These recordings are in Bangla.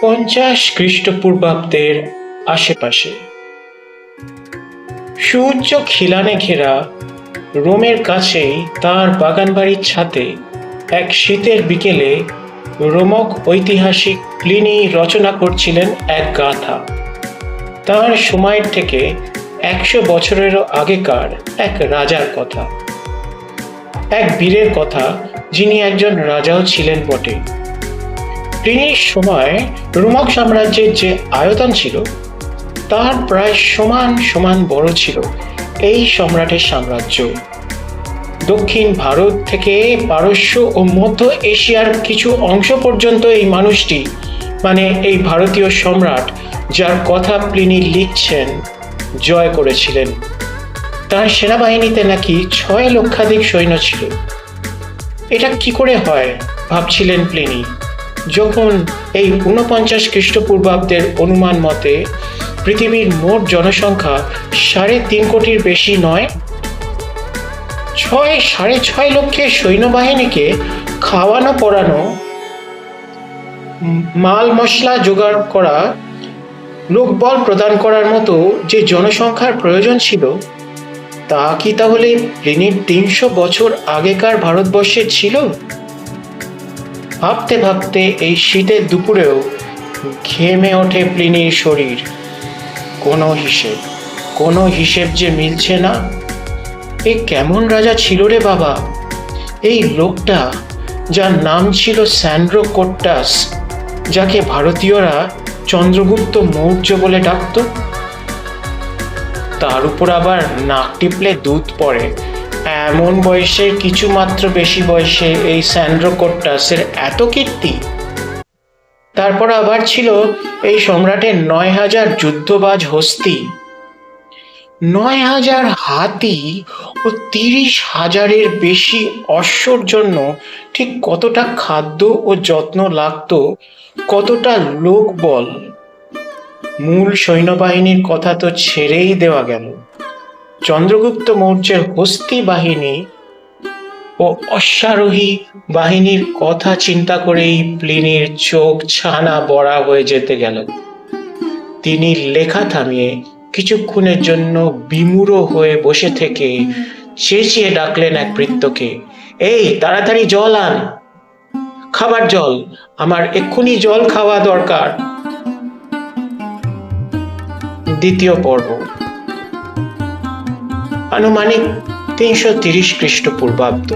50 খ্রিস্টপূর্বাব্দের আশেপাশে সুউচ্চ খিলানে ঘেরা রোমের কাছেই তার বাগানবাড়ির ছাদে এক শীতের বিকেলে রোমক ঐতিহাসিক প্লিনি রচনা করছিলেন এক গাথা। তার সময়ের থেকে 100 বছরেরও আগেকার এক রাজার কথা, এক বীরের কথা, যিনি একজন রাজাও ছিলেন বটে। প্লিনির সময় রোমক সাম্রাজ্যের যে আয়তন ছিল তার প্রায় সমান সমান বড় ছিল এই সম্রাটের সাম্রাজ্য। দক্ষিণ ভারত থেকে পারস্য ও মধ্য এশিয়ার কিছু অংশ পর্যন্ত এই মানুষটি, মানে এই ভারতীয় সম্রাট যার কথা প্লিনি লিখছেন, জয় করেছিলেন। তার সেনাবাহিনীতে নাকি 6 লক্ষাধিক সৈন্য ছিল। এটা কি করে হয় ভাবছিলেন প্লিনি, যখন এই 49 খ্রিস্টপূর্বাব্দের অনুমান মতে পৃথিবীর মোট জনসংখ্যা 3.5 কোটির বেশি নয়। 6.5 লক্ষের সৈন্যবাহিনীকে খাওয়ানো পরানো, মাল মশলা জোগাড় করা, লোকবল প্রদান করার মতো যে জনসংখ্যার প্রয়োজন ছিল, তা কি তাহলে প্লিনির 300 বছর আগেকার ভারতবর্ষে ছিল? ভাবতে ভাবতে এই শীতের দুপুরেও ঘেমে ওঠে প্লিনির শরীর। কোনো হিসেব যে মিলছে না। এ কেমন রাজা ছিল রে বাবা এই লোকটা, যার নাম ছিল স্যান্ড্রোকোট্টাস, যাকে ভারতীয়রা চন্দ্রগুপ্ত মৌর্য বলে ডাকত। তার উপর আবার নাক টিপলে দুধ পড়ে এমন বয়সের কিছু মাত্র বেশি বয়সে এই স্যান্ড্রোকোট্টাসের এত কীর্তি। তারপর আবার ছিল এই সম্রাটের 9000 যুদ্ধবাজ হস্তি, 9000 হাতি ও 30,000-এর বেশি অশ্বর জন্য ঠিক কতটা খাদ্য ও যত্ন লাগত, কতটা লোকবল। মূল সৈন্যবাহিনীর কথা তো ছেড়েই দেওয়া গেল। চন্দ্রগুপ্ত মৌর্যের হস্তি বাহিনী ও অশ্বারোহী বাহিনীর কথা চিন্তা করেই প্লিনির চোখ ছানা বড়া হয়ে যেতে গেল। তিনি লেখা থামিয়ে কিছুক্ষণের জন্য বিমূঢ় হয়ে বসে থেকে চেঁচিয়ে ডাকলেন এক ভৃত্যকে, এই তাড়াতাড়ি জল আন, খাবার জল, আমার এক্ষুনি জল খাওয়া দরকার। দ্বিতীয় পর্ব, আনুমানিক 330 খ্রিস্টপূর্বাব্দ।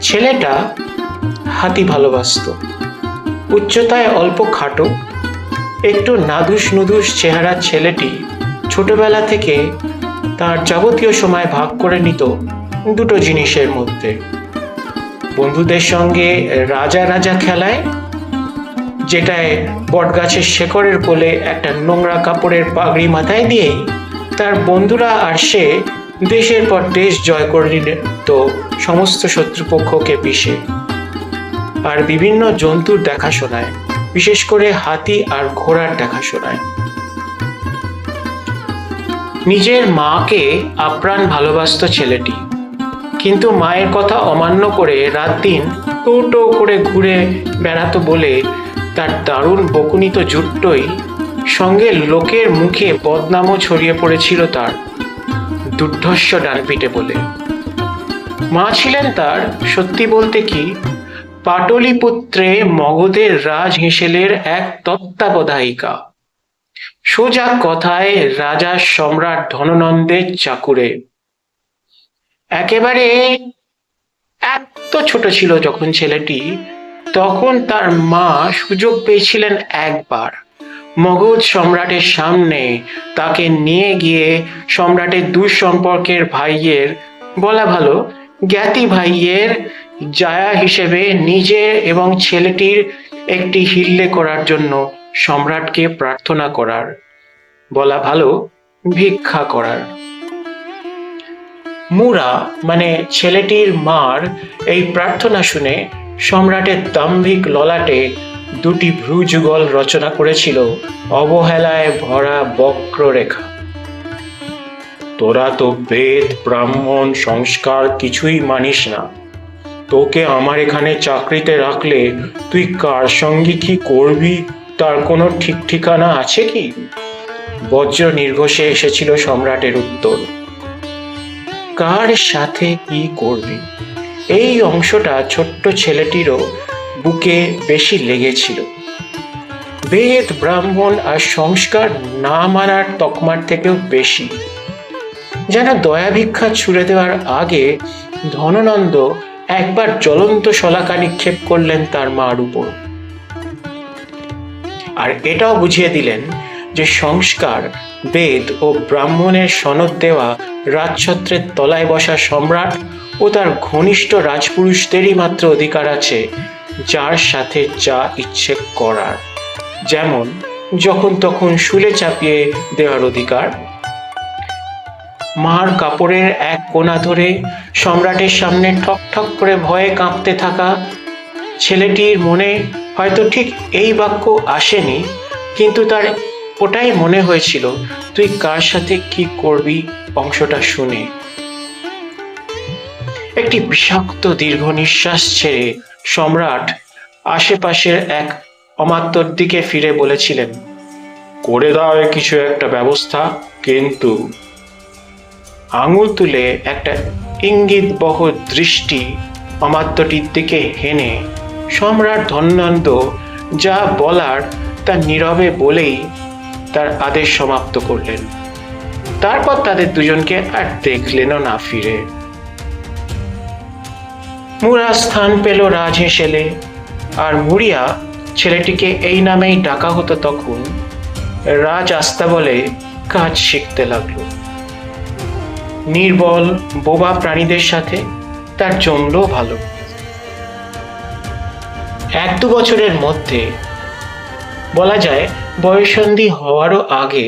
ছেলেটা হাতি ভালোবাসত। উচ্চতায় অল্প খাটো, একটু নাদুস নুদুস চেহারার ছেলেটি ছোটবেলা থেকে তার যাবতীয় সময় ভাগ করে নিত দুটো জিনিসের মধ্যে: বন্ধুদের সঙ্গে রাজা রাজা খেলায়, যেটায় বটগাছের শেকড়ের কোলে একটা নোংরা কাপড়ের পাগড়ি মাথায় দিয়েই তার বন্ধুরা আর সে দেশের পর দেশ জয় করে নিত সমস্ত শত্রুপক্ষকে পিষে। আর বিভিন্ন জন্তুর দেখাশোনায়, বিশেষ করে হাতি আর ঘোড়ার দেখাশোনায়। নিজের মাকে আপ্রাণ ভালোবাসত ছেলেটি, কিন্তু মায়ের কথা অমান্য করে রাত দিন টো করে ঘুরে বেড়াতো বলে তার দারুণ বকুনিত জুট্টোই সঙ্গে লোকের মুখে বদনামও ছড়িয়ে পড়েছিল তার দুর্ধর্ষ ডানপিটে বলে। মা ছিলেন তার, সত্যি বলতে কি, পাটলিপুত্রে মগধের রাজ হেঁসেলের এক তত্ত্বাবধায়িকা, সোজা কথায় রাজা সম্রাট ধননন্দের চাকুরে। একেবারে এত ছোট ছিল যখন ছেলেটি, তখন তার মা সুযোগ পেয়েছিলেন একবার মগধ সম্রাটের সামনে তাকে নিয়ে গিয়ে সম্রাটের দুঃসম্পর্কের ভাইয়ের, বলা ভালো জ্ঞাতি ভাইয়ের জায়া হিসেবে নিজের এবং ছেলেটির একটি হিল্লে করার জন্য সম্রাটকে প্রার্থনা করার, বলা ভালো ভিক্ষা করার। মুরা মানে ছেলেটির মার এই প্রার্থনা শুনে সম্রাটের দাম্ভিক ললাটে দুটি ভ্রুযুগল রচনা করেছিল অবহেলায় ভরা বক্ররেখা। তোরা তো বেদ ব্রাহ্মণ সংস্কার কিছুই মানিস না, তোকে আমার এখানে চাকরিতে রাখলে তুই কার সঙ্গে কি করবি তার কোনো ঠিক ঠিকানা আছে কি? বজ্র নির্ঘোষে এসেছিল সম্রাটের উত্তর। কার সাথে কি করবি, এই অংশটা ছোট্ট ছেলেটিরও বুকে বেশি লেগেছিল। বেদ, ব্রাহ্মণ আর সংস্কার না মানার তকমার থেকেও বেশি। যেন দয়া ভিক্ষা ছুড়ে দেওয়ার আগে ধননন্দ একবার জ্বলন্ত শলাকা নিক্ষেপ করলেন তার মার উপর, আর এটাও বুঝিয়ে দিলেন যে সংস্কার, বেদ ও ব্রাহ্মণের সনদ দেওয়া রাজছত্রের তলায় বসা সম্রাট ও তার ঘনিষ্ঠ রাজপুরুষদেরই মাত্র অধিকার আছে যার সাথে যা ইচ্ছে করার, যেমন যখন তখন শুলে চাপিয়ে দেওয়ার অধিকার। মার কাপড়ের এক কোণা ধরে সম্রাটের সামনে ঠক ঠক করে ভয়ে কাঁপতে থাকা ছেলেটির মনে হয়তো ঠিক এই বাক্য আসেনি, কিন্তু তার ওটাই মনে হয়েছিল তুই কার সাথে কি করবি অংশটা শুনে। একটি বিষাক্ত দীর্ঘ নিঃশ্বাস ছেড়ে সম্রাট আশেপাশের এক অমাত্যর দিকে ফিরে বলেছিলেন, করে দাও কিছু একটা ব্যবস্থা, কিন্তু আঙুল তুলে একটা ইঙ্গিতবহ দৃষ্টি অমাত্যটির দিকে হেনে সম্রাট ধননন্দ যা বলার তা নীরবে বলেই তার আদেশ সমাপ্ত করলেন। তারপর তাদের দুজনকে আর দেখলেনও না ফিরে। মুড়া স্থান পেল রাজহেসেলে, আর মুড়িয়া ছেলেটিকে এই নামেই ডাকা হতো তখন রাজ আস্তাবলে কাজ শিখতে লাগলো। নির্বল বোবা প্রাণীদের সাথে তার জমলো ভালো। 1-2 বছরের মধ্যে, বলা যায় বয়ঃসন্ধি হওয়ারও আগে,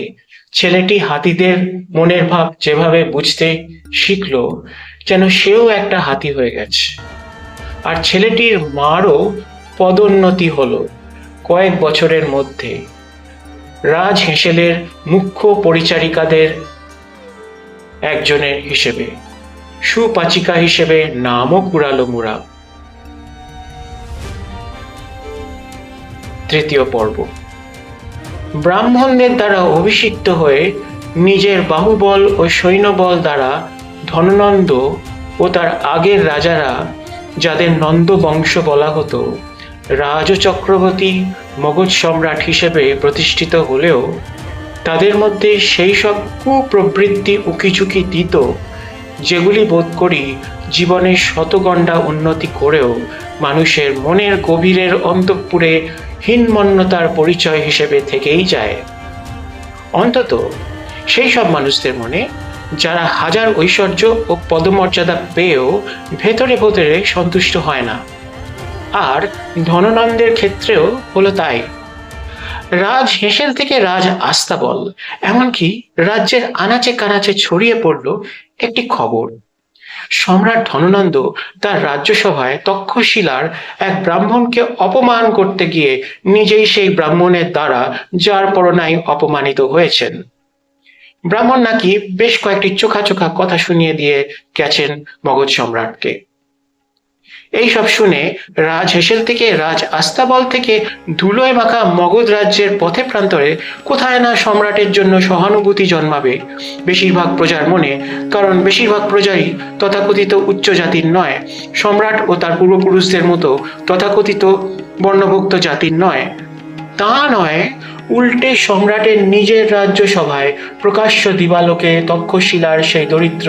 ছেলেটি হাতিদের মনের ভাব যেভাবে বুঝতে শিখলো যেন সেও একটা হাতি হয়ে গেছে। আর ছেলেটির মারও পদোন্নতি হলো কয়েক বছরের মধ্যে। রাজ হেসেলের মুখ্য পরিচারিকাদের একজনের হিসেবে, সুপাচিকা হিসেবে নামও কুড়ালো মুড়া। 3য় পর্ব। ব্রাহ্মণদের দ্বারা অভিষিক্ত হয়ে নিজের বাহুবল ও সৈন্যবল দ্বারা ধননন্দ ও তার আগের রাজারা, যাদের নন্দ বংশ বলা হতো, রাজ চক্রবর্তী মগধ সম্রাট হিসেবে প্রতিষ্ঠিত হলেও তাদের মধ্যে সেই সব কুপ্রবৃত্তি উকিঝুঁকি দিত যেগুলি বোধ করি জীবনের শতগণ্ডা উন্নতি করেও মানুষের মনের গভীরের অন্তঃপুরে হীনমন্যতার পরিচয় হিসেবে থেকেই যায়। অন্তত সেই সব মানুষদের মনে যারা হাজার ঐশ্বর্য ও পদমর্যাদা পেয়েও ভেতরে ভেতরে সন্তুষ্ট হয় না। আর ধননন্দের ক্ষেত্রেও হলো তাই। রাজ হেসেল থেকে রাজ আস্তাবল, এমনকি রাজ্যের আনাচে কানাচে ছড়িয়ে পড়ল একটি খবর, সম্রাট ধননন্দ তার রাজ্যসভায় তক্ষশিলার এক ব্রাহ্মণকে অপমান করতে গিয়ে নিজেই সেই ব্রাহ্মণের দ্বারা যার পরনাই অপমানিত হয়েছেন। ব্রাহ্মণ নাকি বেশ কয়েকটি চোখা চোখা কথা শুনিয়ে দিয়ে গেছেন মগধ সম্রাটকে। এইসব শুনে রাজ হেসেল থেকে রাজ আস্তাবল থেকে ধুলোয় মাখা মগধ রাজ্যের পথে প্রান্তরে কোথায় না সম্রাটের জন্য সহানুভূতি জন্মাবে বেশিরভাগ প্রজার মনে, কারণ বেশিরভাগ প্রজারই তথাকথিত উচ্চ জাতির নয়, সম্রাট ও তার পূর্বপুরুষদের মতো তথাকথিত বর্ণভুক্ত জাতির নয়। তা নয়, উল্টে সম্রাটের নিজের রাজ্যসভায় প্রকাশ্য দিবালোকে তক্ষশিলার সেই দরিদ্র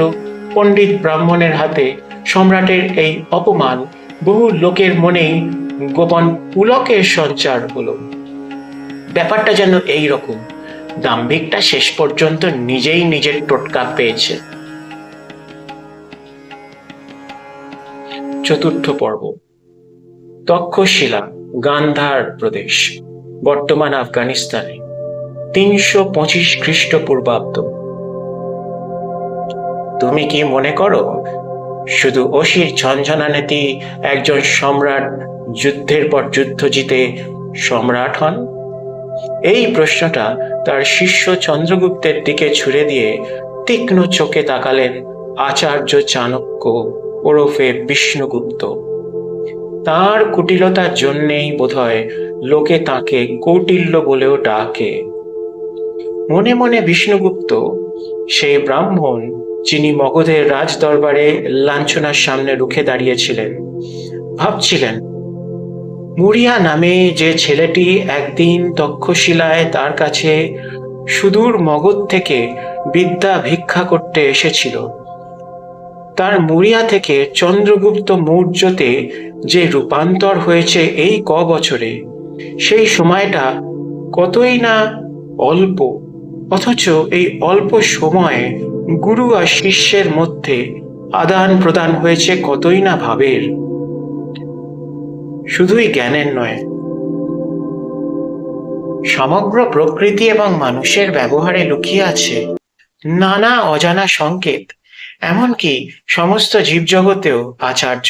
পণ্ডিত ব্রাহ্মণের হাতে সম্রাটের এই অপমান বহু লোকের মনেই গোপন পুলকের সঞ্চার হলো। ব্যাপারটা যেন এই রকম, দাম্ভিকটা শেষ পর্যন্ত নিজেই নিজের টোটকা পেয়েছে। 4র্থ পর্ব। তক্ষশিলা গান্ধার প্রদেশ, বর্তমান আফগানিস্তানে, 325 খ্রিস্টপূর্বাব্দ। তুমি কি মনে করো শুধু অসির ঝঞ্ঝনানেতি একজন সম্রাট যুদ্ধের পর যুদ্ধ জিতে সম্রাট হন? এই প্রশ্নটা তার শিষ্য চন্দ্রগুপ্তের দিকে ছুড়ে দিয়ে তীক্ষ্ণ চোখে তাকালেন আচার্য চাণক্য ওরফে বিষ্ণুগুপ্ত। তার কুটিলতার জন্যেই বোধহয় লোকে তাকে কৌটিল্য বলেও ডাকে। মনে মনে বিষ্ণুগুপ্ত, সেই ব্রাহ্মণ যিনি মগধের রাজ দরবারে লাঞ্ছনার সামনে রুখে দাঁড়িয়েছিলেন, ভাবছিলেন, মুরিয়া নামে যে ছেলেটি একদিন তক্ষশিলায় তার কাছে সুদূর মগধ থেকে বিদ্যা ভিক্ষা করতে এসেছিল, তার মুরিয়া থেকে চন্দ্রগুপ্ত মৌর্যতে যে রূপান্তর হয়েছে এই বছরে, সেই সময়টা কতই না অল্প, অথচ এই অল্প সময়ে গুরু আর শিষ্যের মধ্যে আদান প্রদান হয়েছে কতই না ভাবের, শুধুই জ্ঞানের নয়, সমগ্র প্রকৃতি এবং মানুষের ব্যবহারে লুকিয়ে আছে নানা অজানা সংকেত। এমনকি সমস্ত জীবজগতেও আচার্য,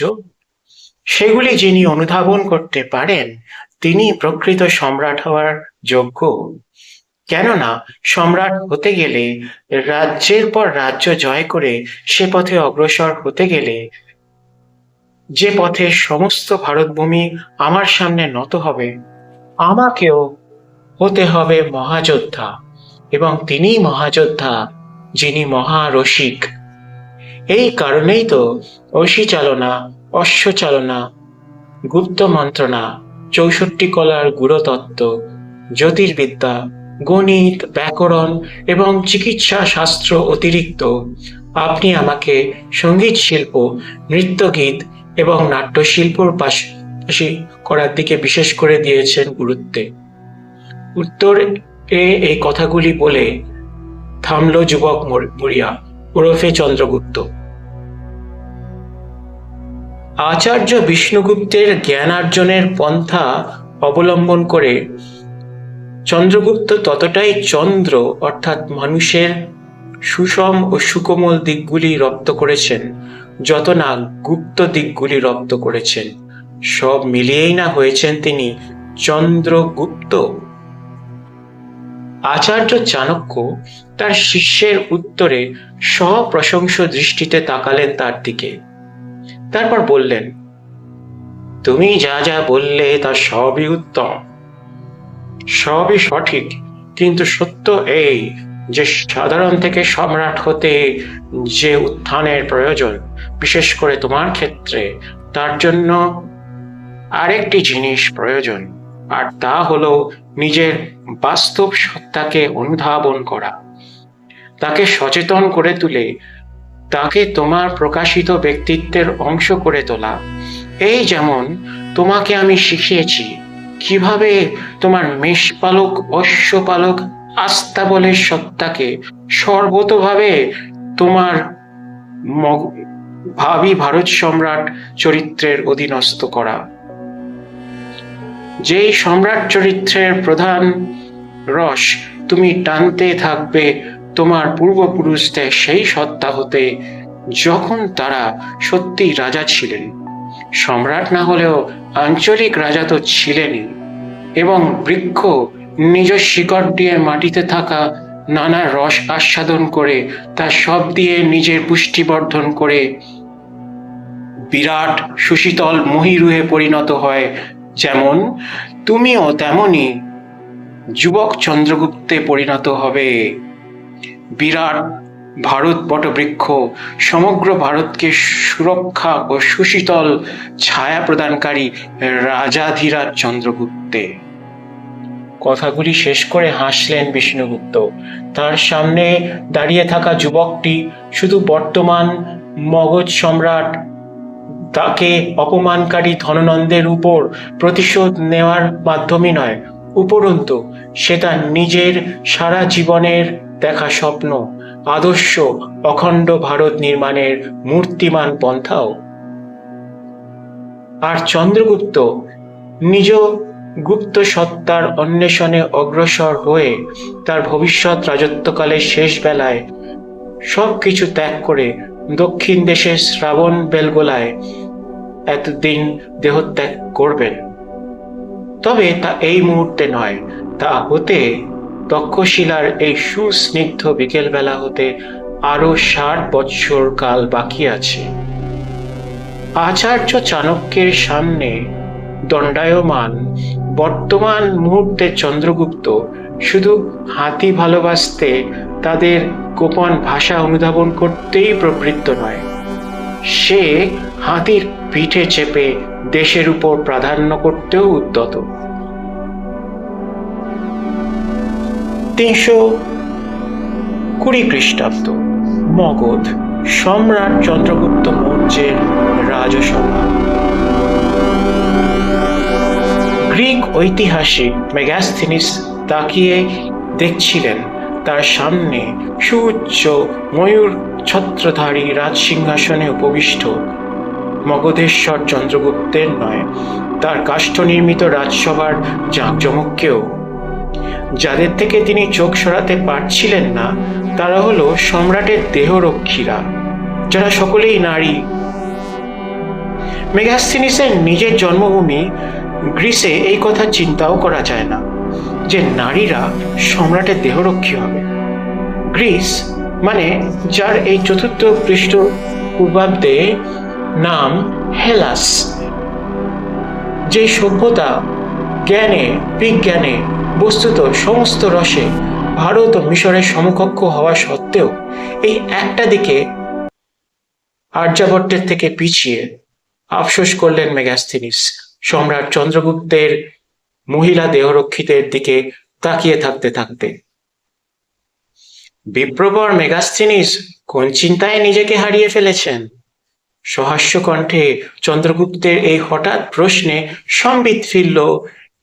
সেগুলি যিনি অনুধাবন করতে পারেন তিনি প্রকৃত সম্রাট হওয়ার যোগ্য। কেননা সম্রাট হতে গেলে, রাজ্যের পর রাজ্য জয় করে সে পথে অগ্রসর হতে গেলে, যে পথে সমস্ত ভারতভূমি আমার সামনে নত হবে, আমাকেও হতে হবে মহাযোদ্ধা, এবং তিনি মহাযোদ্ধা যিনি মহারসিক। এই কারণেই তো অসি চালনা, অশ্ব চালনা, গুপ্ত মন্ত্রণা, 64 কলার গুরুতত্ত্ব, জ্যোতির্বিদ্যা, গণিত, ব্যাকরণ এবং চিকিৎসা শাস্ত্র অতিরিক্ত আপনি আমাকে সঙ্গীত শিল্প, নৃত্যগীত এবং নাট্যশিল্পর পাশাপাশি করার দিকে বিশেষ করে দিয়েছেন গুরুত্বে। উত্তরে এই কথাগুলি বলে থামল যুবক মুরিয়া ওরফে চন্দ্রগুপ্ত। আচার্য বিষ্ণুগুপ্তের জ্ঞানার্জনের পন্থা অবলম্বন করে চন্দ্রগুপ্ত ততটাই চন্দ্র অর্থাৎ মানুষের সুষম ও সুকোমল দিকগুলি রপ্ত করেছেন যত না গুপ্ত দিকগুলি রপ্ত করেছেন। সব মিলিয়েই না হয়েছেন তিনি চন্দ্রগুপ্ত। আচার্য চাণক্য তার শিষ্যের উত্তরে সপ্রশংস দৃষ্টিতে তাকালেন তার দিকে, তারপর বললেন, তুমি যা যা বললে তা সবই উত্তম, সবই সঠিক, কিন্তু সত্য এই যে সাধারণ থেকে সম্রাট হতে যে উত্থানের প্রয়োজন, বিশেষ করে তোমার ক্ষেত্রে, তার জন্য আরেকটি জিনিস প্রয়োজন, আর তা হলো নিজের বাস্তব সত্তাকে অনুধাবন করা, তাকে সচেতন করে তুলে তাকে তোমার প্রকাশিত ব্যক্তিত্বের অংশ করে তোলা। এই যেমন তোমাকে আমি শিখিয়েছি কিভাবে তোমার মেষপালক, অশ্বপালক, আস্তাবলের সত্তাকে সর্বতোভাবে তোমার ভাবী ভারত সম্রাট চরিত্রের অধীনস্থ করা। যেই সম্রাট চরিত্রের প্রধান রস তুমি টানতে থাকবে তোমার পূর্বপুরুষদের সেই সত্তা হতে, যখন তারা সত্যি রাজা ছিলেন, সম্রাট না হলেও আঞ্চলিক রাজা তো ছিলেনই, এবং বৃক্ষ নিজ শিকড় দিয়ে মাটিতে থাকা নানা রস আস্বাদন করে তা সব দিয়ে নিজের পুষ্টিবর্ধন করে বিরাট সুশীতল মহীরুহে পরিণত হয়, যেমন তুমিও তেমনি যুবক চন্দ্রগুপ্তে পরিণত হবে। বিরাট ভারত বটবৃক্ষ সমগ্র ভারতকে সুরক্ষা ও সুশীতল ছায়া প্রদানকারী রাজাধিরাজ চন্দ্রগুপ্তে। কথাগুলি শেষ করে হাসলেন বিষ্ণুগুপ্ত। তার সামনে দাঁড়িয়ে থাকা যুবকটি শুধু বর্তমান মগধ সম্রাট, তাকে অপমানকারী ধননন্দের উপর প্রতিশোধ নেওয়ার মাধ্যমে নয়, উপরন্তু সে তার নিজের সারা জীবনের দেখা স্বপ্ন, আদর্শ অখণ্ড ভারত নির্মাণের মূর্তিমান পন্থাও। আর চন্দ্রগুপ্ত নিজ গুপ্ত সত্তার অন্বেষণে অগ্রসর হয়ে তার ভবিষ্যৎ রাজত্বকালের শেষ বেলায় সবকিছু ত্যাগ করে দক্ষিণ দেশের শ্রাবণ বেলগোলায় এতদিন দেহত্যাগ করবেন। তবে তা এই মুহূর্তে নয়, তা হতে তক্ষশিলার এই সুস্নিগ্ধ বিকেলবেলা হতে আরো 60 বৎসর কাল বাকি আছে। আচার্য চাণক্যের সামনে দণ্ডায়মান বর্তমান মুহূর্তে চন্দ্রগুপ্ত শুধু হাতি ভালোবাসতে, তাদের গোপন ভাষা অনুধাবন করতেই প্রবৃত্ত নয়, সে হাতির পিঠে চেপে দেশের উপর প্রাধান্য করতেও উদ্যত। 320 খ্রিস্টাব্দ, মগধ, সম্রাট চন্দ্রগুপ্ত মৌর্যের রাজসভা। গ্রিক ঐতিহাসিক মেগাস্থিনিস তাকিয়ে দেখছিলেন তার সামনে সুউচ্চ ময়ূর ছত্রধারী রাজসিংহাসনে উপবিষ্ট মগধেশ্বর চন্দ্রগুপ্তের নয়, তার কাষ্ঠ নির্মিত রাজসভার জাঁকজমককেও। যাদের থেকে তিনি চোখ সরাতে পারছিলেন না তারা হলো সম্রাটের দেহরক্ষীরা, যারা সকলেই নারী। মেগাস্থিনিসের নিজের জন্মভূমি গ্রিসে এই কথা চিন্তাও করা যায় না যে নারীরা সম্রাটের দেহরক্ষী হবে। গ্রিস মানে, যার এই 4th খ্রিস্টপূর্বাব্দে নাম হেলাস, যে সভ্যতা জ্ঞানে বিজ্ঞানে বস্তুত সমস্ত রসে ভারত ও মিশরের সমকক্ষ হওয়া সত্ত্বেও এই একটা দিকে আর্যাবর্তের থেকে পিছিয়ে। আফসোস করলেন মেগাস্থিনিস সম্রাট চন্দ্রগুপ্তের মহিলা দেহরক্ষীদের দিকে তাকিয়ে থাকতে থাকতে। বিপ্রবর মেগাস্থিনিস কোন চিন্তায় নিজেকে হারিয়ে ফেলেছেন? সহাস্য কণ্ঠে চন্দ্রগুপ্তের এই হঠাৎ প্রশ্নে সম্বিত ফিরল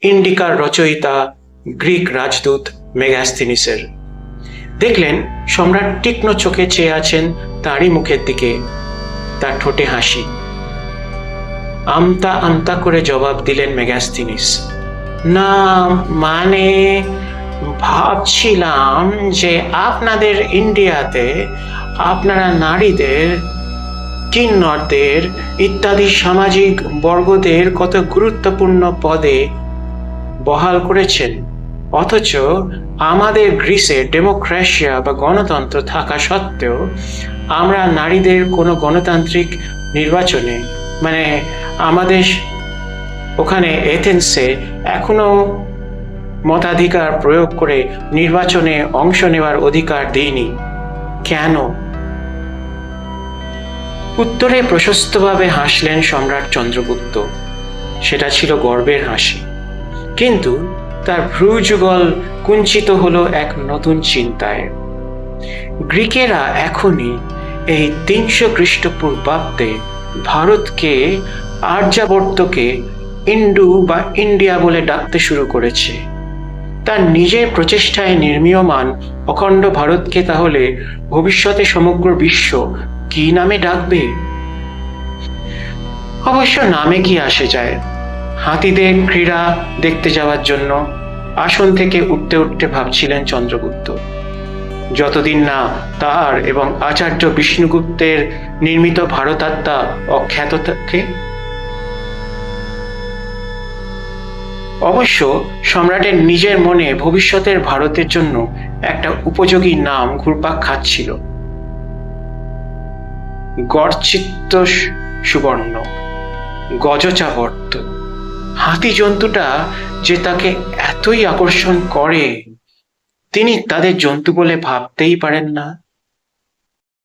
ইন্ডিকার রচয়িতা গ্রিক রাজদূত মেগাস্থিনিসের। দেখলেন সম্রাট তীক্ষ্ণ চোখে চেয়ে আছেন তারই মুখের দিকে, তার ঠোঁটে হাসি। আমতা আমতা করে জবাব দিলেন মেগাস্থিনিস, না মানে, ভাবছিলাম যে আপনাদের ইন্ডিয়াতে আপনারা নারীদের, কিন্নরদের ইত্যাদি সামাজিক বর্গদের কত গুরুত্বপূর্ণ পদে বহাল করেছেন, অথচ আমাদের গ্রিসে ডেমোক্রেসিয়া বা গণতন্ত্র থাকা সত্ত্বেও আমরা নারীদের কোনো গণতান্ত্রিক নির্বাচনে, মানে আমাদের ওখানে এথেন্সে এখনো মতাধিকার প্রয়োগ করে নির্বাচনে অংশ নেওয়ার অধিকার দিইনি কেন? উত্তরে প্রশস্তভাবে হাসলেন সম্রাট চন্দ্রগুপ্ত। সেটা ছিল গর্বের হাসি, কিন্তু তার ভ্রুযুগল কুঞ্চিত হলো এক নতুন চিন্তায়। গ্রিকেরা এখনই এই 300 খ্রিস্টপূর্বাব্দে ভারতকে, আর্যাবর্তকে ইন্ডু বা ইন্ডিয়া বলে ডাকতে শুরু করেছে। তার নিজের প্রচেষ্টায় নির্মীয়মান অখণ্ড ভারতকে তাহলে ভবিষ্যতে সমগ্র বিশ্ব কি নামে ডাকবে? অবশ্য নামে কি আসে যায়, হাতিদের ক্রীড়া দেখতে যাওয়ার জন্য আসন থেকে উঠতে উঠতে ভাবছিলেন চন্দ্রগুপ্ত। যতদিন না তার এবং আচার্য বিষ্ণুগুপ্তের নির্মিত ভারতাত্মা অখ্যাত থাকে। অবশ্য সম্রাটের নিজের মনে ভবিষ্যতের ভারতের জন্য একটা উপযোগী নাম ঘুরপাক খাচ্ছিল, গড়চিত্ত সুবর্ণ, গজচাবর্ত। হাতি জন্তুটা যে তাকে এতই আকর্ষণ করে তিনি তাদের জন্তু বলে ভাবতেই পারেন না।